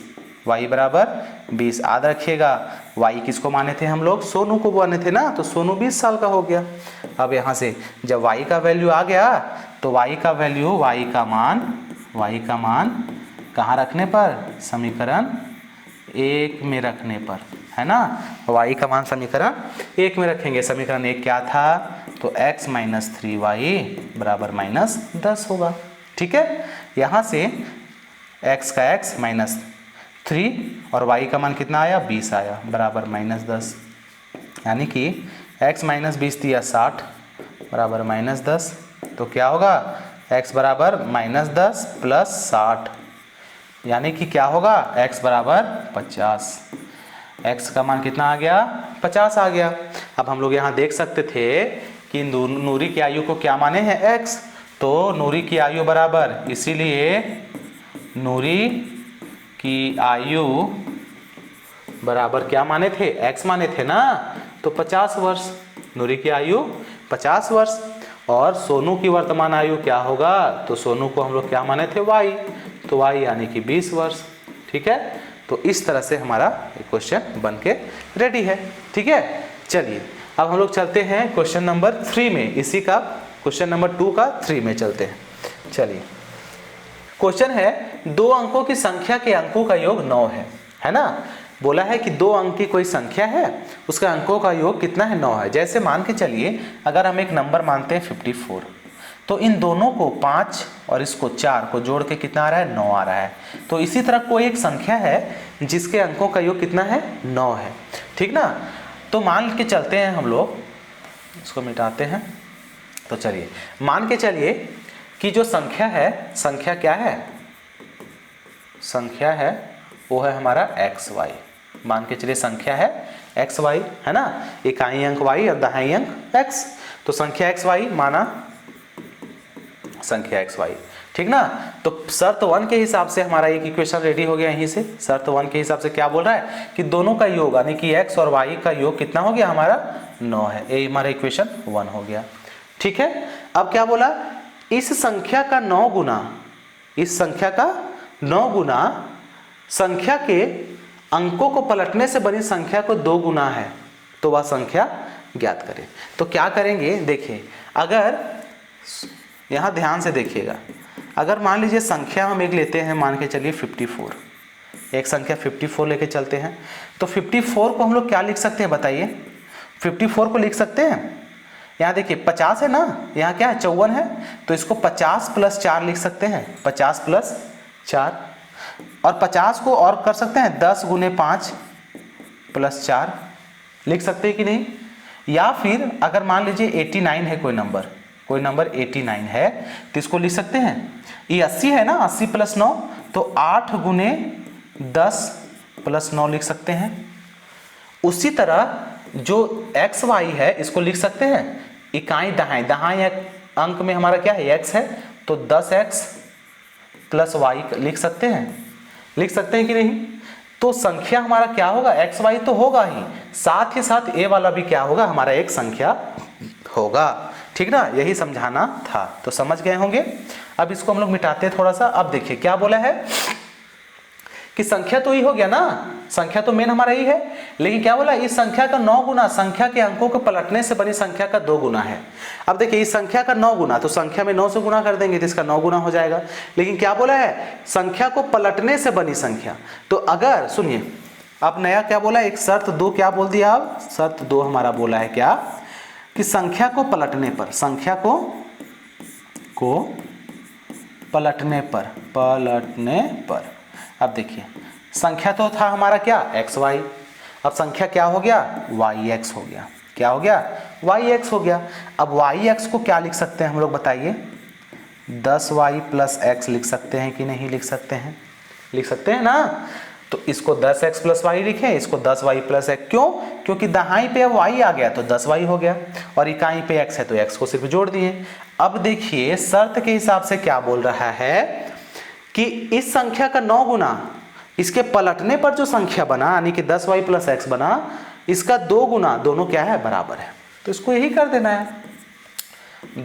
y बराबर 20। याद रखिएगा y किसको माने थे हम लोग? सोनू को माने थे ना, तो सोनू 20 साल का हो गया। अब यहाँ से जब y का वैल्यू आ गया तो y का वैल्यू, y का मान कहाँ रखने पर? समीकरण 1 में रखने पर, है ना। y का मान समीकरण 1 में रखेंगे। समीकरण 1 क्या था? तो x - 3y बराबर -10 होगा, ठीक है। यहाँ से x का x -3 और y का मान कितना आया? 20 आया, बराबर -10, यानी कि x - 20 दिया 60 बराबर -10। तो क्या होगा? x बराबर -10 + 60, यानी कि क्या होगा? x बराबर 50। x का मान कितना आ गया? 50 आ गया। अब हम लोग यहाँ देख सकते थे कि नूरी की आयु को क्या माने हैं? x। तो नूरी की आयु बराबर, इसीलिए नूरी की आयु बराबर क्या माने थे? x माने थे ना, तो 50 वर्ष। नूरी की आयु 50 वर्ष और सोनू की वर्तमान आयु क्या होगा? तो सोनू को हम लोग क्या माने थे? y, तो y यानी कि 20 वर्ष, ठीक है। तो इस तरह से हमारा क्वेश्चन बन के रेडी है, ठीक है। चलिए अब हम लोग चलते हैं क्वेश्चन नंबर 3 में, इसी का क्वेश्चन नंबर 2 का 3 में चलते हैं। चलिए क्वेश्चन है 2 अंकों की संख्या के अंकों का योग 9 है ना। बोला है कि 2 अंक की कोई संख्या है, उसका अंकों का योग कितना है? 9 है। जैसे मान के चलिए अगर हम एक नंबर मानते हैं 54, तो इन दोनों को 5 और इसको 4 को जोड़ के कितना आ रहा है? 9 आ रहा है। तो इसी तरह कोई एक संख्या है जिसके अंकों का योग कितना है? 9 है, ठीक ना। तो मान के चलते हैं हम लोग, इसको मिटाते हैं। तो चलिए मान के चलिए कि जो संख्या है, संख्या क्या है? संख्या है वो है हमारा xy। मान के चलिए संख्या है xy, है ना। इकाई अंक y और दहाई अंक x। तो संख्या xy माना संख्या xy, ठीक ना। तो शर्त 1 के हिसाब से हमारा एक इक्वेशन रेडी हो गया। यहीं से शर्त 1 के हिसाब से क्या बोल रहा है कि दोनों का योग यानी कि x और y का योग कितना हो गया? हमारा 9 है। ये हमारा इक्वेशन 1 हो गया, ठीक है। अब क्या बोला? इस संख्या का 9 गुना, इस संख्या का 9 गुना संख्या के अंकों को पलटने से बनी संख्या को 2 गुना है, तो वह संख्या ज्ञात करें। तो क्या करेंगे? देखिए अगर यहाँ ध्यान से देखिएगा, अगर मान लीजिए संख्या हम एक लेते हैं, मान के चलिए 54, एक संख्या 54 लेके चलते हैं, तो 54 को हम लोग क्या लिख सकते हैं बताइए? 54 को लिख सकते हैं, यहाँ देखिए 50 है ना, यहाँ क्या है? 54 है, तो इसको 50 + 4 लिख सकते हैं, 50 + 4। और 50 को और कर सकते हैं 10 × 5 + 4, लिख सकते हैं कि नहीं? या फिर अगर मान लीजिए 89 है कोई नंबर 89 है तो इसको लिख सकते हैं, ये 80 है ना, 80 प्लस 9 तो 8 गुने 10 प्लस 9 लिख सकते हैं। उसी तरह जो एक्स वाई है इसको लिख सकते हैं इकाई दहाई, दहाई अंक में हमारा क्या है एक्स है, तो 10x प्लस वाई लिख सकते हैं कि नहीं? तो संख्या हमारा क्या होगा, एक्स वाई तो होगा ही साथ ए वाला भी क्या होगा, हमारा एक संख्या होगा। ठीक ना, यही समझाना था, तो समझ गए होंगे। अब इसको हम लोग मिटाते हैं थोड़ा सा। अब देखिए क्या बोला है कि संख्या तो ही हो गया ना, संख्या तो मेन हमारा ही है, लेकिन क्या बोला, इस संख्या का 9 गुना संख्या के अंकों को पलटने से बनी संख्या का 2 गुना है। अब देखिए इस संख्या का 9 गुना, तो संख्या में 9 से गुना कर देंगे तो इसका 9 गुना हो जाएगा। लेकिन क्या बोला है, संख्या को पलटने से बनी संख्या। तो अगर सुनिए, अब नया क्या बोला, एक शर्त 2 क्या बोल दिया, अब शर्त 2 हमारा बोला है क्या, कि संख्या को पलटने पर, संख्या को पलटने पर। अब देखिए संख्या तो था हमारा क्या एक्स वाई, अब संख्या क्या हो गया वाई एक्स हो गया। क्या हो गया, वाई एक्स हो गया। अब वाई एक्स को क्या लिख सकते हैं हम लोग बताइए, 10y प्लस एक्स लिख सकते हैं कि नहीं लिख सकते हैं? लिख सकते हैं ना। तो इसको 10x प्लस वाई लिखें, इसको 10y प्लस एक्स। क्यों? क्योंकि दहाई पे y आ गया तो 10y हो गया, और इकाई पे x है तो x को सिर्फ जोड़ दिए। अब देखिए शर्त के हिसाब से क्या बोल रहा है कि इस संख्या का 9 गुना इसके पलटने पर जो संख्या बना, यानी कि 10y प्लस एक्स बना, इसका 2 गुना, दोनों क्या है बराबर है, तो इसको यही कर देना है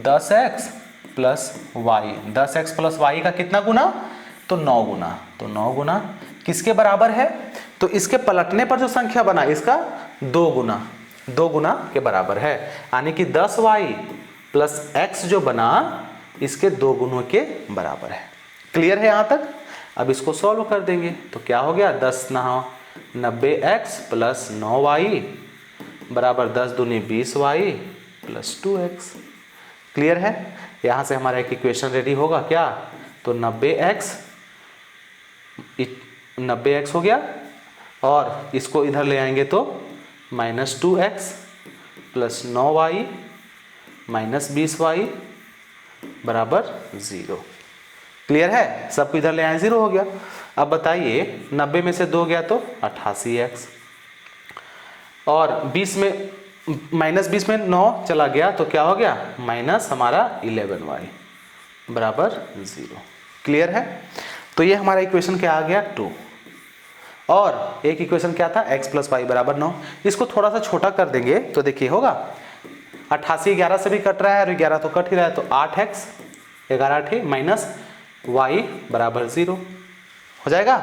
10x plus Y. 10x plus Y का कितना गुना, तो 9 गुना। तो 9 गुना किसके बराबर है, तो इसके पलटने पर जो संख्या बना इसका 2 गुना के बराबर है, यानी कि 10y प्लस एक्स जो बना इसके 2 गुणों के बराबर है। क्लियर है यहाँ तक? अब इसको सॉल्व कर देंगे तो क्या हो गया, 10 9 90x प्लस 9y बराबर 10 दूनी 20y प्लस 2x। क्लियर है? यहाँ से हमारा एक इक्वेशन रेडी होगा क्या, तो 90x हो गया, और इसको इधर ले आएंगे तो minus 2x plus 9y minus 20y बराबर 0। क्लियर है? सबको इधर ले आए 0 हो गया। अब बताइए 90 में से 2 गया तो 88x, और 20 में माइनस 20 में 9 चला गया तो क्या हो गया, माइनस हमारा 11y बराबर 0। क्लियर है? तो ये हमारा इक्वेशन क्या आ गया 2, और एक इक्वेशन क्या था x प्लस वाई बराबर 9। इसको थोड़ा सा छोटा कर देंगे तो देखिए होगा 88 11 से भी कट रहा है और 11 तो कट ही रहा है, तो 8x 11 माइनस y बराबर 0 हो जाएगा।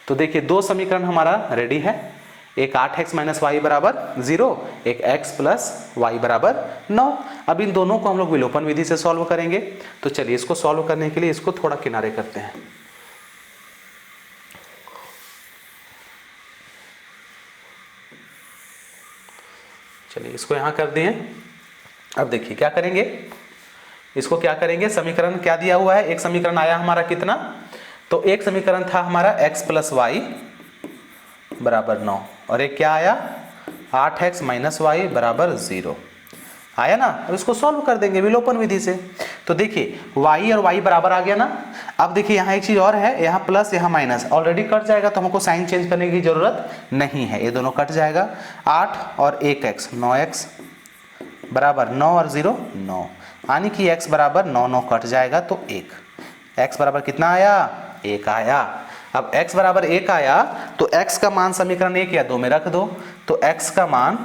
तो देखिए 2 समीकरण हमारा रेडी है, एक 8x माइनस वाई बराबर 0, एक x प्लस वाई बराबर 9। अब इन दोनों को हम लोग विलोपन विधि से सॉल्व करेंगे। तो चलिए इसको सॉल्व करने के लिए इसको थोड़ा किनारे करते हैं। चलिए इसको यहाँ कर दिए। अब देखिए क्या करेंगे, इसको क्या करेंगे, समीकरण क्या दिया हुआ है, एक समीकरण आया हमारा कितना, तो एक समीकरण था हमारा x प्लस वाई बराबर 9, और एक क्या आया 8x माइनस वाई बराबर 0 आया ना। अब इसको सॉल्व कर देंगे विलोपन विधि से। तो देखिए y और y बराबर आ गया ना। अब देखिए यहाँ एक चीज और है, यहाँ प्लस यहाँ माइनस ऑलरेडी कट जाएगा तो हमको साइन चेंज करने की जरूरत नहीं है, ये दोनों कट जाएगा। 8 और 1x 9x बराबर 9 और 0 9, यानी कि x बराबर 9 9 कट जाएगा तो 1। x बराबर कितना आया, 1 आया। अब x बराबर 1 आया तो x का मान समीकरण 1 या 2 में रख दो, तो x का मान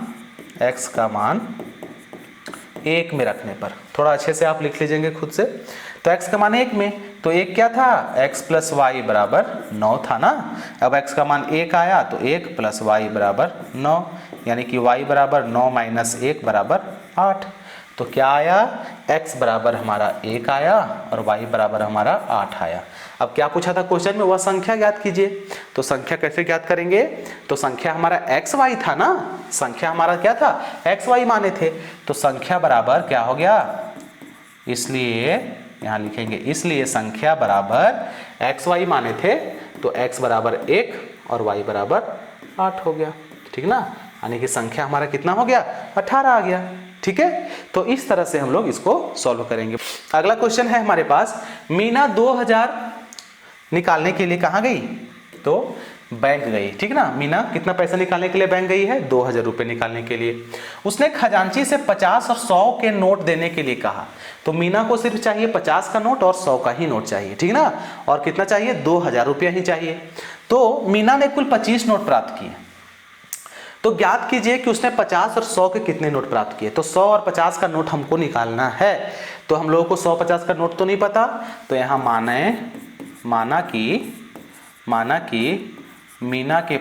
1 में रखने पर, थोड़ा अच्छे से आप लिख लीजिएंगे खुद से, तो x का मान 1 में, तो 1 क्या था x प्लस वाई बराबर 9 था ना। अब x का मान 1 आया तो 1 प्लस वाई बराबर 9, यानी कि y बराबर 9 माइनस 1 बराबर 8। तो क्या आया, x बराबर हमारा 1 आया और y बराबर हमारा 8 आया। अब क्या पूछा था क्वेश्चन में, वह संख्या ज्ञात कीजिए। तो संख्या कैसे ज्ञात करेंगे, तो संख्या हमारा x y था ना, संख्या हमारा क्या था x y माने थे, तो संख्या बराबर क्या हो गया, इसलिए यहाँ लिखेंगे, इसलिए संख्या बराबर x y माने थे तो x बराबर 1 और y बराबर 8 हो गया। ठीक ना, यानी कि संख्या हमारा कितना हो गया, 18 आ गया। ठीक है, तो इस तरह से हम लोग इसको सॉल्व करेंगे। अगला क्वेश्चन है हमारे पास, मीना 2000 निकालने के लिए कहाँ गई, तो बैंक गई। ठीक ना, मीना कितना पैसा निकालने के लिए बैंक गई है, 2000 रुपये निकालने के लिए। उसने खजांची से 50 और 100 के नोट देने के लिए कहा। तो मीना को सिर्फ चाहिए 50 का नोट और 100 का ही नोट चाहिए। ठीक ना, और कितना चाहिए, 2000 रुपया ही चाहिए। तो मीना ने कुल 25 नोट प्राप्त किए। तो ज्ञात कीजिए कि उसने 50 और 100 के कितने नोट प्राप्त किए। तो 100 और 50 का नोट हमको निकालना है। तो हम लोगों को 100-50 का नोट तो नहीं पता, तो यहाँ माना कि मीना के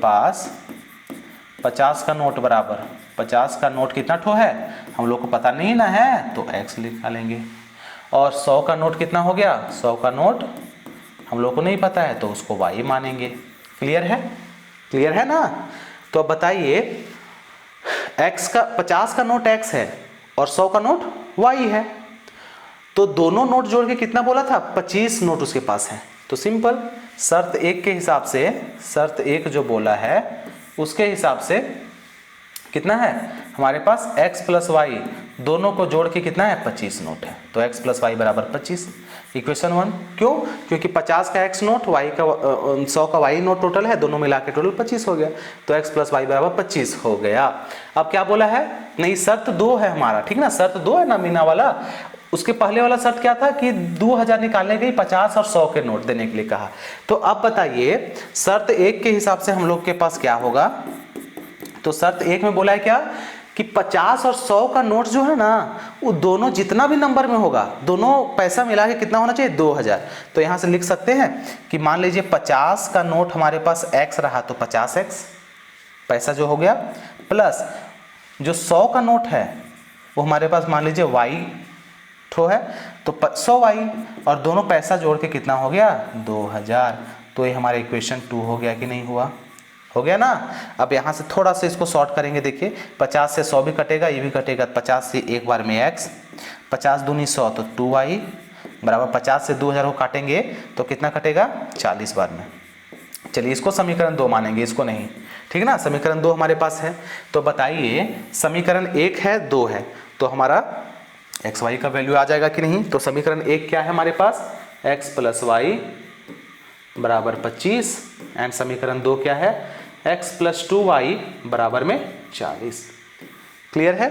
पास 50 का नोट बराबर 50 का नोट कितना ठो है, हम लोग को पता नहीं ना है, तो x निकालेंगे। और 100 का नोट कितना हो गया, 100 का नोट हम लोग को नहीं पता है, तो उसको y मानेंगे। क्लियर है ना। तो अब बताइए, x का 50 का नोट x है और 100 का नोट y है, तो दोनों नोट जोड़ के कितना बोला था, 25 नोट उसके पास है। तो सिंपल, शर्त एक के हिसाब से, शर्त एक जो बोला है उसके हिसाब से कितना है हमारे पास, x प्लस वाई दोनों को जोड़ के कितना है, 25 नोट है। तो x प्लस वाई बराबर 25, इक्वेशन 1। क्यों, क्योंकि 50 का x नोट, y का 100 का y नोट टोटल है, दोनों मिला के टोटल 25 हो गया। तो x प्लस वाई बराबर 25 हो गया। अब क्या बोला है, नहीं शर्त 2 है हमारा। ठीक ना, शर्त 2 है ना मीना वाला। उसके पहले वाला शर्त क्या था कि 2000 निकालने के लिए 50 और 100 के नोट देने के लिए कहा। तो अब बताइए, शर्त 1 के हिसाब से हम लोग के पास क्या होगा। तो शर्त 1 में बोला है क्या कि 50 और 100 का नोट जो है ना, वो दोनों जितना भी नंबर में होगा, दोनों पैसा मिला के कितना होना चाहिए, 2000। तो यहाँ से लिख सकते हैं कि मान लीजिए 50 का नोट हमारे पास x रहा, तो 50x पैसा जो हो गया, प्लस जो 100 का नोट है वो हमारे पास मान लीजिए y ठो है, तो 100y, और दोनों पैसा जोड़ के कितना हो गया, 2000। तो ये हमारा इक्वेशन 2 हो गया कि नहीं हुआ, हो गया ना। अब यहाँ से थोड़ा सा इसको शॉर्ट करेंगे। देखिए 50 से 100 भी कटेगा, ये भी कटेगा। 50 से एक बार में x, 50 दूनी 100 तो 2y बराबर 50 से 2000 को काटेंगे तो कितना कटेगा, 40 बार में। चलिए इसको समीकरण 2 मानेंगे, इसको नहीं। ठीक है ना, समीकरण 2 हमारे पास है। तो बताइए, समीकरण 1 है, 2 है, तो हमारा एक्स वाई का वैल्यू आ जाएगा कि नहीं। तो समीकरण 1 क्या है हमारे पास, x प्लस वाई बराबर 25, एंड समीकरण 2 क्या है, x प्लस 2y बराबर में 40। क्लियर है।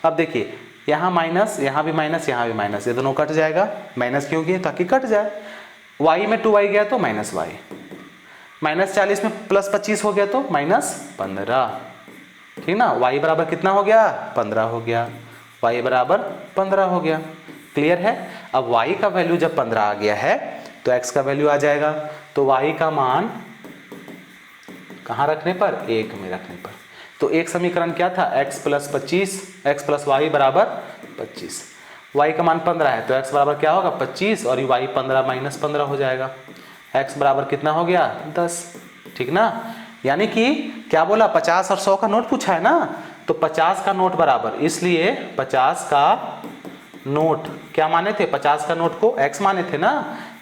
अब देखिए, यहाँ माइनस, यहाँ भी माइनस, यहाँ भी माइनस, ये दोनों कट जाएगा। माइनस क्यों किए, ताकि कट जाए। y में 2y गया तो माइनस y, माइनस 40 में प्लस 25 हो गया तो माइनस 15। ठीक ना, y बराबर कितना हो गया, 15 हो गया। y बराबर 15 हो गया। क्लियर है। अब y का वैल्यू जब 15 आ गया है तो x का वैल्यू आ जाएगा। तो y का मान कहाँ रखने पर, 1 में रखने पर। तो एक समीकरण क्या था, x plus 25, x plus y बराबर 25। y का मान 15 है तो x बराबर क्या होगा, 25, और y 15 माइनस 15 हो जाएगा। x बराबर कितना हो गया, 10। ठीक ना, यानी कि क्या बोला, 50 और 100 का नोट पूछा है ना, तो 50 का नोट बराबर, इसलिए 50 का नोट क्या माने थे, 50 का नोट को x माने थे ना।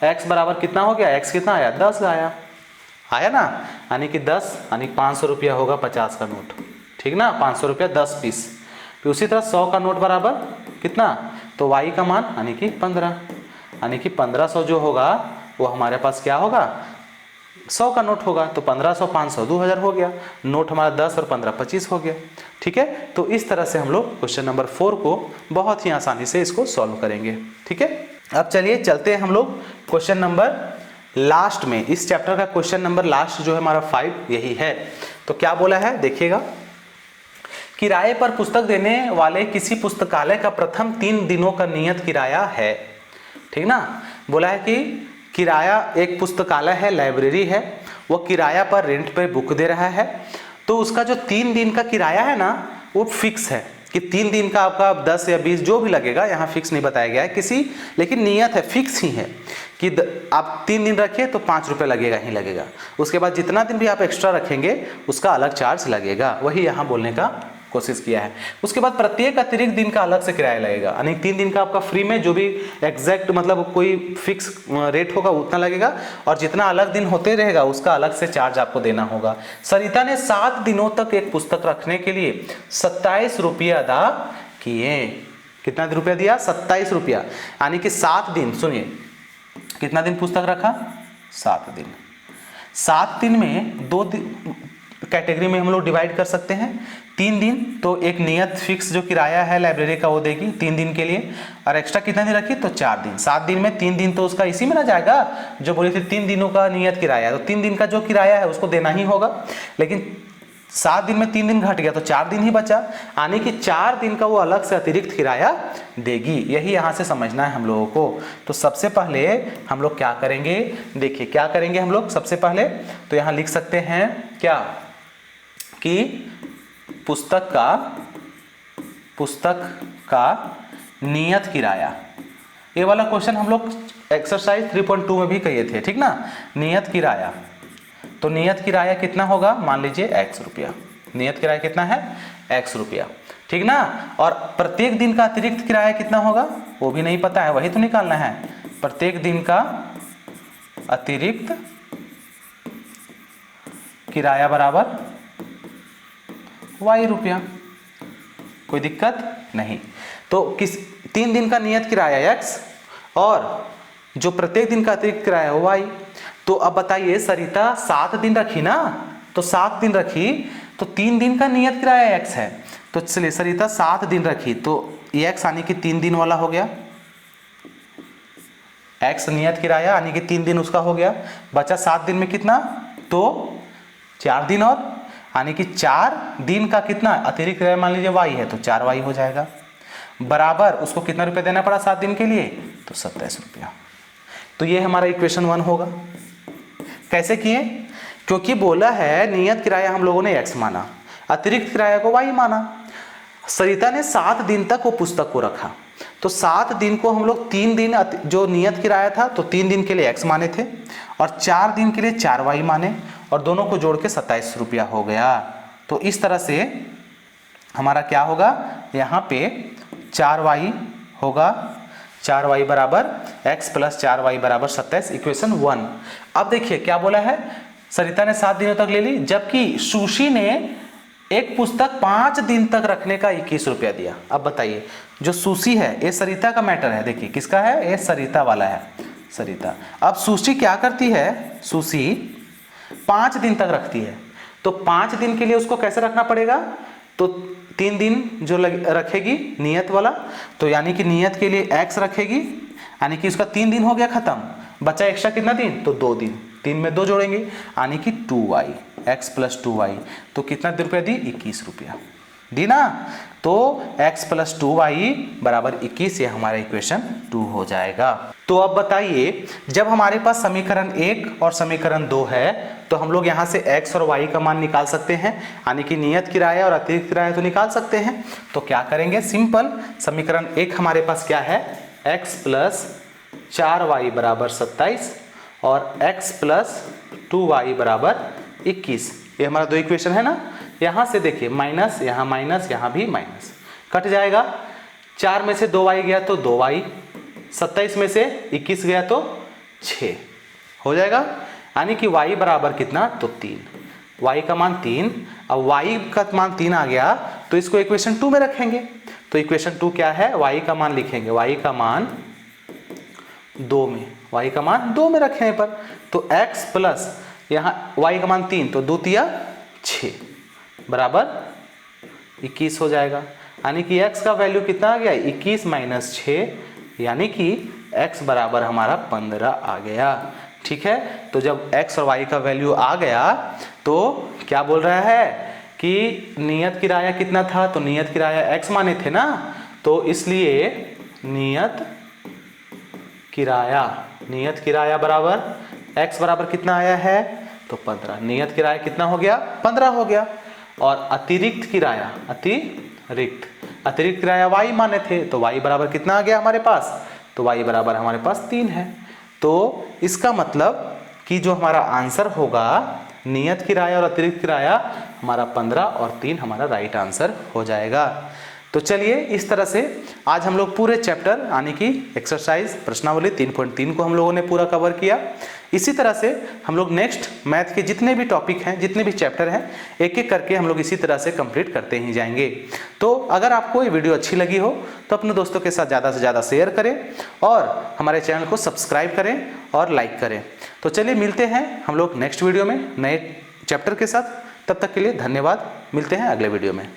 x बराबर कितना हो गया, x कितना आया, 10 आया ना, यानी कि 10 यानी 500 रुपया होगा 50 का नोट। ठीक ना, 500 रुपया 10 पीस। फिर उसी तरह 100 का नोट बराबर कितना, तो y का मान यानी कि 15, यानी कि 1500 जो होगा वो हमारे पास क्या होगा, 100 का नोट होगा। तो 1500 500 2000 हो गया। नोट हमारा 10 और 15 25 हो गया। ठीक है, तो इस तरह से हम लोग क्वेश्चन नंबर 4 को बहुत ही आसानी से इसको सॉल्व करेंगे। ठीक है, अब चलिए चलते हैं हम लोग क्वेश्चन नंबर लास्ट में। इस चैप्टर का क्वेश्चन नंबर लास्ट जो है हमारा 5 यही है। तो क्या बोला है देखिएगा, किराए पर पुस्तक देने वाले किसी पुस्तकालय का प्रथम 3 दिनों का नियत किराया है। ठीक ना, बोला है कि किराया, एक पुस्तकालय है, लाइब्रेरी है, वो किराया पर रेंट पे बुक दे रहा है। तो उसका जो 3 दिन का किराया है ना, वो फिक्स है कि 3 दिन का आपका 10 या 20 जो भी लगेगा, यहाँ फिक्स नहीं बताया गया है किसी, लेकिन नियत है, फिक्स ही है कि आप 3 दिन रखिए तो 5 रुपये लगेगा ही लगेगा। उसके बाद जितना दिन भी आप एक्स्ट्रा रखेंगे उसका अलग चार्ज लगेगा। वही यहाँ बोलने का कोशिश किया है। उसके बाद प्रत्येक अतिरिक्त दिन का अलग से किराया लगेगा, यानी 3 दिन का आपका फ्री में जो भी एग्जैक्ट मतलब कोई फिक्स रेट होगा उतना लगेगा, और जितना अलग दिन होते रहेगा उसका अलग से चार्ज आपको देना होगा। सरिता ने 7 दिनों तक एक पुस्तक रखने के लिए 27 रुपये अदा किए। कितना रुपया दिया? 27 रुपया, यानी कि 7 दिन। सुनिए कितना दिन पुस्तक रखा? 7 दिन। 7 दिन में 2 कैटेगरी में हम लोग डिवाइड कर सकते हैं। 3 दिन तो एक नियत फिक्स जो किराया है लाइब्रेरी का वो देगी 3 दिन के लिए, और एक्स्ट्रा कितना दिन रखी? तो 4 दिन। 7 दिन में 3 दिन तो उसका इसी में ना जाएगा, जो बोली थी 3 दिनों का नियत किराया, तो 3 दिन का जो किराया है उसको देना ही होगा। लेकिन 7 दिन में 3 दिन घट गया तो 4 दिन ही बचा, यानी कि 4 दिन का वो अलग से अतिरिक्त किराया देगी। यही यहाँ से समझना है हम लोगों को। तो सबसे पहले हम लोग क्या करेंगे? देखिए क्या करेंगे हम लोग सबसे पहले, तो यहाँ लिख सकते हैं क्या कि पुस्तक का नियत किराया। ये वाला क्वेश्चन हम लोग एक्सरसाइज 3.2 में भी किए थे, ठीक ना? नियत किराया, तो नियत किराया कितना होगा? मान लीजिए x रुपया। नियत किराया कितना है? x रुपया, ठीक ना? और प्रत्येक दिन का अतिरिक्त किराया कितना होगा वो भी नहीं पता है, वही तो निकालना है। प्रत्येक दिन का अतिरिक्त किराया बराबर y रुपया। कोई दिक्कत नहीं। तो 3 दिन का नियत किराया x और जो प्रत्येक दिन का अतिरिक्त किराया है y। तो अब बताइए सरिता 7 दिन रखी ना, तो 7 दिन रखी तो 3 दिन का नियत किराया x है, तो चलिए सरिता 7 दिन रखी तो x यानी कि 3 दिन वाला हो गया। x नियत किराया यानी कि 3 दिन उसका हो गया। बचा 7 दिन में कितना? तो 4 दिन, और यानी कि 4 दिन का कितना अतिरिक्त किराया मान लीजिए y है, तो 4y हो जाएगा। बराबर उसको कितना रुपया देना पड़ा 7 दिन के लिए? तो 27 रुपया। तो ये हमारा इक्वेशन 1 होगा। कैसे किए? क्योंकि बोला है नियत किराया हम लोगों ने x माना, अतिरिक्त किराया को y माना। सरिता ने 7 दिन तक वो पुस्तक को रखा, तो 7 दिन को हम लोग 3 दिन जो नियत किराया था तो 3 दिन के लिए x माने थे, और 4 दिन के लिए 4y माने, और दोनों को जोड़ के 27 रुपया हो गया। तो इस तरह से हमारा क्या होगा? यहाँ पे 4y होगा, 4y बराबर x प्लस 4y बराबर 27, इक्वेशन 1। अब देखिए क्या बोला है, सरिता ने 7 दिनों तक ले ली, जबकि सुशी ने एक पुस्तक 5 दिन तक रखने का 21 रुपया दिया। अब बताइए जो सुशी है ये सरिता का मैटर है, देखिए किसका है? ये सरिता वाला है, सरिता। अब सुशी क्या करती है? सुशी 5 दिन तक रखती है, तो 5 दिन के लिए उसको कैसे रखना पड़ेगा? तो 3 दिन जो रखेगी नियत वाला, तो यानी कि नियत के लिए x रखेगी, यानी कि उसका 3 दिन हो गया खत्म। बचा एक्स्ट्रा कितना दिन? तो 2 दिन। 3 में 2 जोड़ेंगे यानी कि 2y, x प्लस 2y। तो कितना रुपया दी? 21 रुपया दी ना। तो x प्लस 2y बराबर 21, ये हमारा इक्वेशन 2 हो जाएगा। तो अब बताइए जब हमारे पास समीकरण 1 और समीकरण 2 है तो हम लोग यहाँ से x और y का मान निकाल सकते हैं, यानी कि नियत किराया और अतिरिक्त किराया तो निकाल सकते हैं। तो क्या करेंगे? सिंपल, समीकरण 1 हमारे पास क्या है? x प्लस 4y बराबर 27 और x प्लस 2y बराबर 21। ये हमारा 2 इक्वेशन है ना। यहाँ से देखिए माइनस, यहाँ भी माइनस, कट जाएगा। 4 में से 2y गया तो 2y, 27 में से 21 गया तो 6 हो जाएगा, यानी कि y बराबर कितना? तो 3। y का मान 3। अब y का मान 3 आ गया तो इसको इक्वेशन 2 में रखेंगे। तो इक्वेशन 2 क्या है? y का मान लिखेंगे, y का मान 2 में, y का मान 2 में रखने पर तो x प्लस यहाँ y का मान 3 तो 2 तिया 6 बराबर 21 हो जाएगा, यानी कि x का वैल्यू कितना आ गया? 21 माइनस 6, यानी कि x बराबर हमारा 15 आ गया। ठीक है, तो जब x और y का वैल्यू आ गया तो क्या बोल रहा है कि नियत किराया कितना था? तो नियत किराया x माने थे ना, तो इसलिए नियत किराया बराबर x बराबर कितना आया है? तो 15। नियत किराया कितना हो गया? 15 हो गया। और अतिरिक्त किराया y माने थे, तो y बराबर कितना आ गया हमारे पास? तो y बराबर हमारे पास 3 है। तो इसका मतलब कि जो हमारा आंसर होगा नियत किराया और अतिरिक्त किराया हमारा 15 और 3 हमारा राइट आंसर हो जाएगा। तो चलिए इस तरह से आज हम लोग पूरे चैप्टर यानी कि एक्सरसाइज प्रश्नावली 3.3 को हम लोगों ने पूरा कवर किया। इसी तरह से हम लोग नेक्स्ट मैथ के जितने भी टॉपिक हैं, जितने भी चैप्टर हैं, एक एक करके हम लोग इसी तरह से कंप्लीट करते ही जाएंगे। तो अगर आपको ये वीडियो अच्छी लगी हो तो अपने दोस्तों के साथ ज़्यादा से ज़्यादा शेयर करें और हमारे चैनल को सब्सक्राइब करें और लाइक करें। तो चलिए मिलते हैं हम लोग नेक्स्ट वीडियो में नए चैप्टर के साथ। तब तक के लिए धन्यवाद। मिलते हैं अगले वीडियो में।